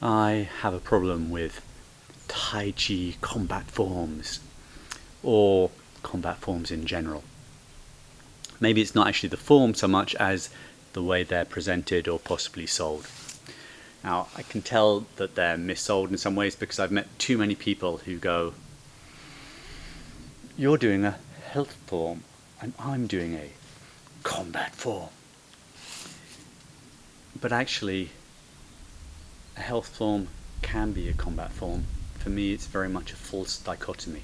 I have a problem with Tai Chi combat forms, or combat forms in general. Maybe it's not actually the form so much as the way they're presented or possibly sold. Now, I can tell that they're missold in some ways because I've met too many people who go, "You're doing a health form and I'm doing a combat form." But actually, a health form can be a combat form. For me, it's very much a false dichotomy.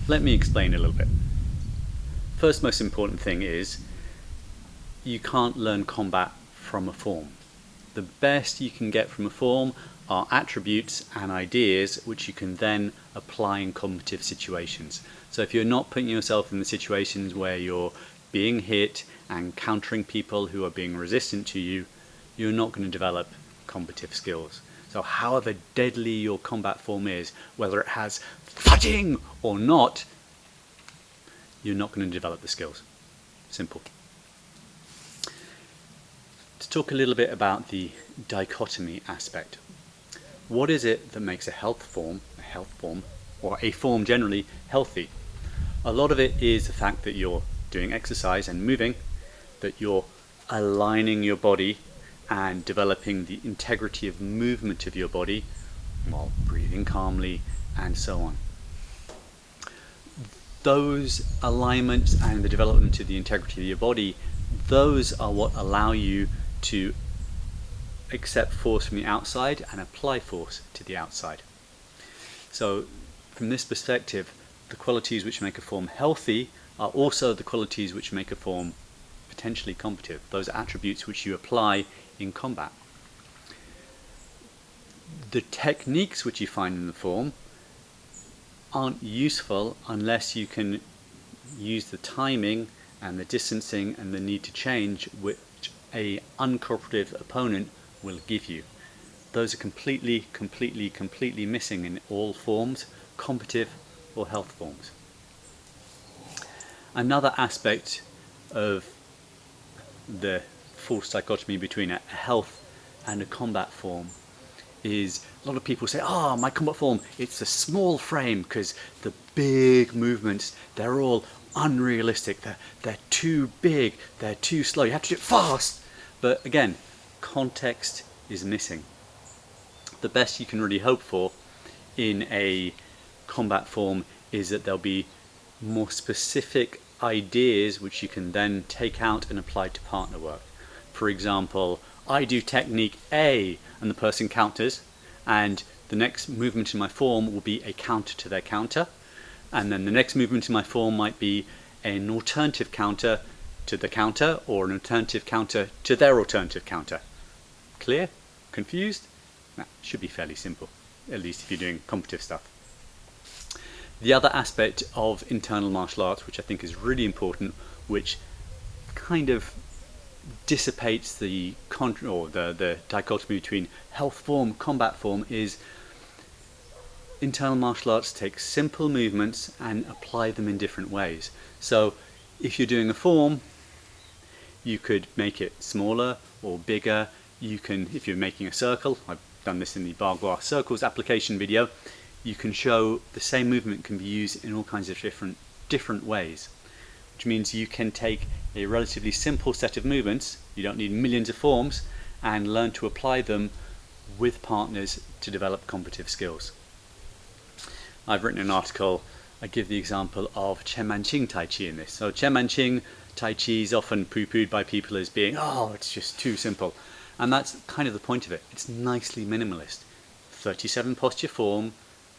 Let me explain a little bit. First most important thing is you can't learn combat from a form. The best you can get from a form are attributes and ideas which you can then apply in combative situations. So if you're not putting yourself in the situations where you're being hit and countering people who are being resistant to you, you're not going to develop combative skills. So however deadly your combat form is, whether it has fighting or not, you're not going to develop the skills. Simple. To talk a little bit about the dichotomy aspect. What is it that makes a health form, or a form generally, healthy? A lot of it is the fact that you're doing exercise and moving, that you're aligning your body and developing the integrity of movement of your body while breathing calmly and so on. Those alignments and the development of the integrity of your body, those are what allow you to accept force from the outside and apply force to the outside. So from this perspective, the qualities which make a form healthy are also the qualities which make a form potentially combative, those attributes which you apply in combat. The techniques which you find in the form aren't useful unless you can use the timing and the distancing and the need to change which a uncooperative opponent will give you. Those are completely missing in all forms, combative or health forms. Another aspect of the false dichotomy between a health and a combat form is a lot of people say, my combat form, it's a small frame because the big movements, they're all unrealistic, they're too big, they're too slow, you have to do it fast. But again, context is missing. The best you can really hope for in a combat form is that there'll be more specific ideas which you can then take out and apply to partner work. For example, I do technique A and the person counters, and the next movement in my form will be a counter to their counter, and then the next movement in my form might be an alternative counter to the counter, or an alternative counter to their alternative counter. Clear? Confused? That should be fairly simple, at least if you're doing combative stuff. The other aspect of internal martial arts, which I think is really important, which kind of dissipates the dichotomy between health form, combat form, is internal martial arts take simple movements and apply them in different ways. So if you're doing a form, you could make it smaller or bigger. You can, if you're making a circle, I've done this in the I-Bagua circles application video, you can show the same movement can be used in all kinds of different ways, which means you can take a relatively simple set of movements, you don't need millions of forms, and learn to apply them with partners to develop combative skills. I've written an article, I give the example of Chen Manqing Tai Chi in this. So Chen Manqing Tai Chi is often poo-pooed by people as being, it's just too simple. And that's kind of the point of it. It's nicely minimalist. 37 posture form,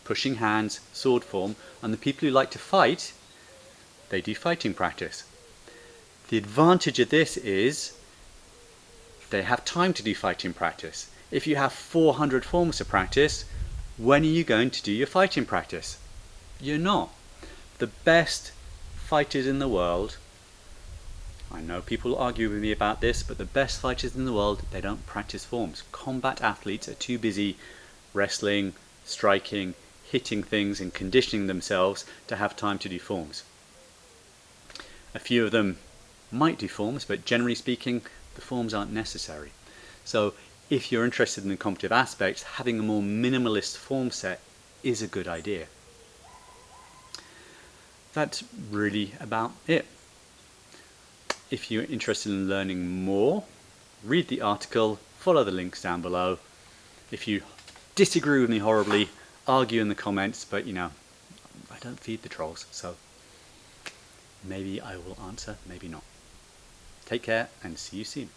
pushing hands, sword form, and the people who like to fight, they do fighting practice. The advantage of this is they have time to do fighting practice. If you have 400 forms to practice, when are you going to do your fighting practice? You're not. The best fighters in the world, I know people argue with me about this, but the best fighters in the world, they don't practice forms. Combat athletes are too busy wrestling, striking, hitting things and conditioning themselves to have time to do forms. A few of them might do forms, but generally speaking, the forms aren't necessary. So if you're interested in the combative aspects, having a more minimalist form set is a good idea. That's really about it. If you're interested in learning more, read the article, follow the links down below. If you disagree with me horribly, argue in the comments, but you know, I don't feed the trolls, so maybe I will answer, maybe not. Take care and see you soon.